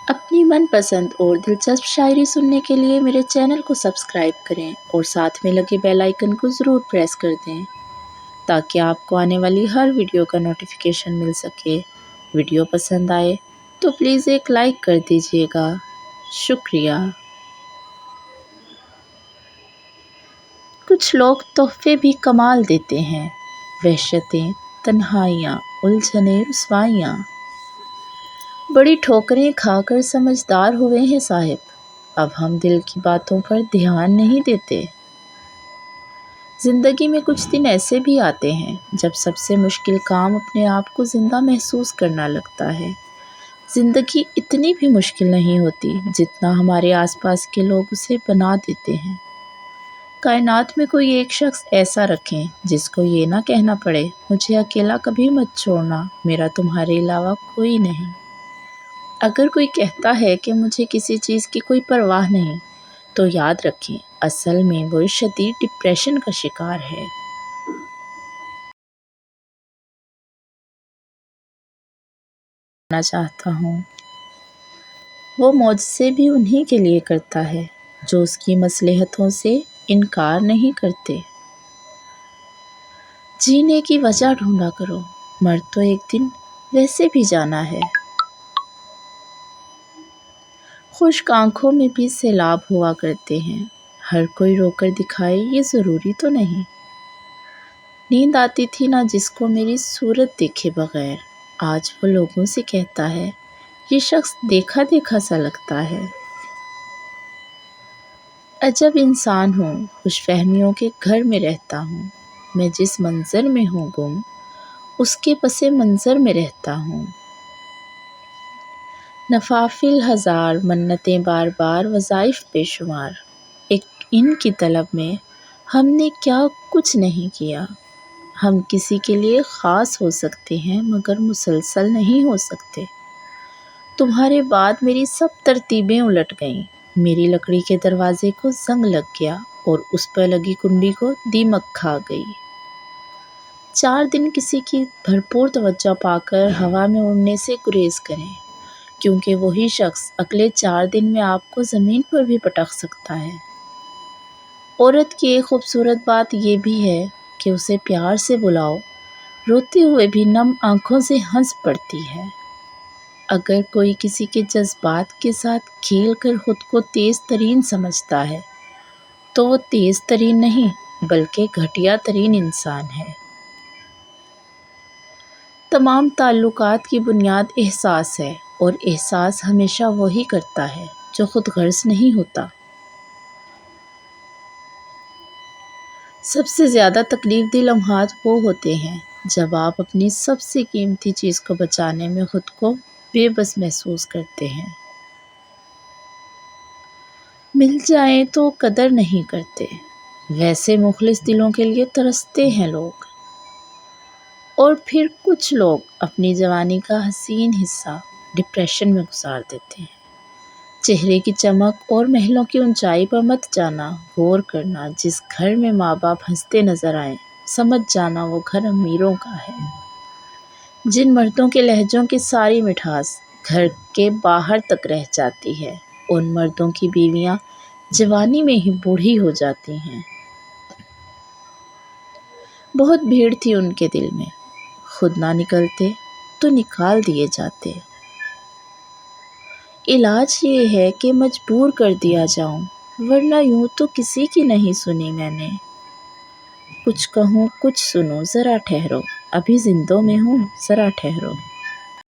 अपनी मन पसंद और दिलचस्प शायरी सुनने के लिए मेरे चैनल को सब्सक्राइब करें और साथ में लगे बेल आइकन को ज़रूर प्रेस कर दें ताकि आपको आने वाली हर वीडियो का नोटिफिकेशन मिल सके। वीडियो पसंद आए तो प्लीज़ एक लाइक कर दीजिएगा। शुक्रिया। कुछ लोग तोहफे भी कमाल देते हैं, वहशतें, तन्हाइयाँ, उलझनें, रुसवाइयाँ। बड़ी ठोकरें खाकर समझदार हुए हैं साहिब, अब हम दिल की बातों पर ध्यान नहीं देते। ज़िंदगी में कुछ दिन ऐसे भी आते हैं जब सबसे मुश्किल काम अपने आप को ज़िंदा महसूस करना लगता है। ज़िंदगी इतनी भी मुश्किल नहीं होती जितना हमारे आसपास के लोग उसे बना देते हैं। कायनात में कोई एक शख्स ऐसा रखें जिसको ये ना कहना पड़े, मुझे अकेला कभी मत छोड़ना, मेरा तुम्हारे अलावा कोई नहीं। अगर कोई कहता है कि मुझे किसी चीज़ की कोई परवाह नहीं, तो याद रखें असल में वो शदीद डिप्रेशन का शिकार है। चाहता हूँ वो मुझसे भी उन्हीं के लिए करता है जो उसकी मसलहतों से इनकार नहीं करते। जीने की वजह ढूंढा करो, मर तो एक दिन वैसे भी जाना है। खुश्क आंखों में भी सैलाब हुआ करते हैं, हर कोई रोकर दिखाए ये ज़रूरी तो नहीं। नींद आती थी ना जिसको मेरी सूरत देखे बगैर, आज वो लोगों से कहता है ये शख्स देखा देखा सा लगता है। अजब इंसान हूँ, खुशफहमियों के घर में रहता हूँ, मैं जिस मंज़र में हूँ गुम, उसके पसे मंज़र में रहता हूँ। नफाफिल हज़ार, मन्नतें बार बार, वज़ाइफ बेशुमार, एक इनकी तलब में हमने क्या कुछ नहीं किया। हम किसी के लिए ख़ास हो सकते हैं मगर मुसलसल नहीं हो सकते। तुम्हारे बाद मेरी सब तरतीबें उलट गईं, मेरी लकड़ी के दरवाजे को जंग लग गया और उस पर लगी कुंडी को दीमक खा गई। 4 दिन किसी की भरपूर तवज्जो पाकर हवा में उड़ने से गुरेज करें, क्योंकि वही शख्स अगले 4 दिन में आपको ज़मीन पर भी पटक सकता है। औरत की एक खूबसूरत बात ये भी है कि उसे प्यार से बुलाओ, रोते हुए भी नम आँखों से हंस पड़ती है। अगर कोई किसी के जज्बात के साथ खेल कर खुद को तेज़ तरीन समझता है, तो वो तेज़ तरीन नहीं बल्कि घटिया तरीन इंसान है। तमाम ताल्लुकात की बुनियाद एहसास है और एहसास हमेशा वही करता है जो खुद गर्ज नहीं होता। सबसे ज़्यादा तकलीफ दी लम्हात वो होते हैं जब आप अपनी सबसे कीमती चीज़ को बचाने में खुद को बेबस महसूस करते हैं। मिल जाए तो कदर नहीं करते, वैसे मुखलिस दिलों के लिए तरसते हैं लोग। और फिर कुछ लोग अपनी जवानी का हसीन हिस्सा डिप्रेशन में गुजार देते हैं। चेहरे की चमक और महलों की ऊंचाई पर मत जाना, गौर करना, जिस घर में माँ बाप हंसते नजर आए समझ जाना वो घर अमीरों का है। जिन मर्दों के लहजों की सारी मिठास घर के बाहर तक रह जाती है, उन मर्दों की बीवियां जवानी में ही बूढ़ी हो जाती हैं। बहुत भीड़ थी उनके दिल में, खुद ना निकलते तो निकाल दिए जाते। इलाज ये है कि मजबूर कर दिया जाऊं, वरना यूं तो किसी की नहीं सुनी मैंने। कुछ कहूँ कुछ सुनो, ज़रा ठहरो, अभी जिंदों में हूँ ज़रा ठहरो।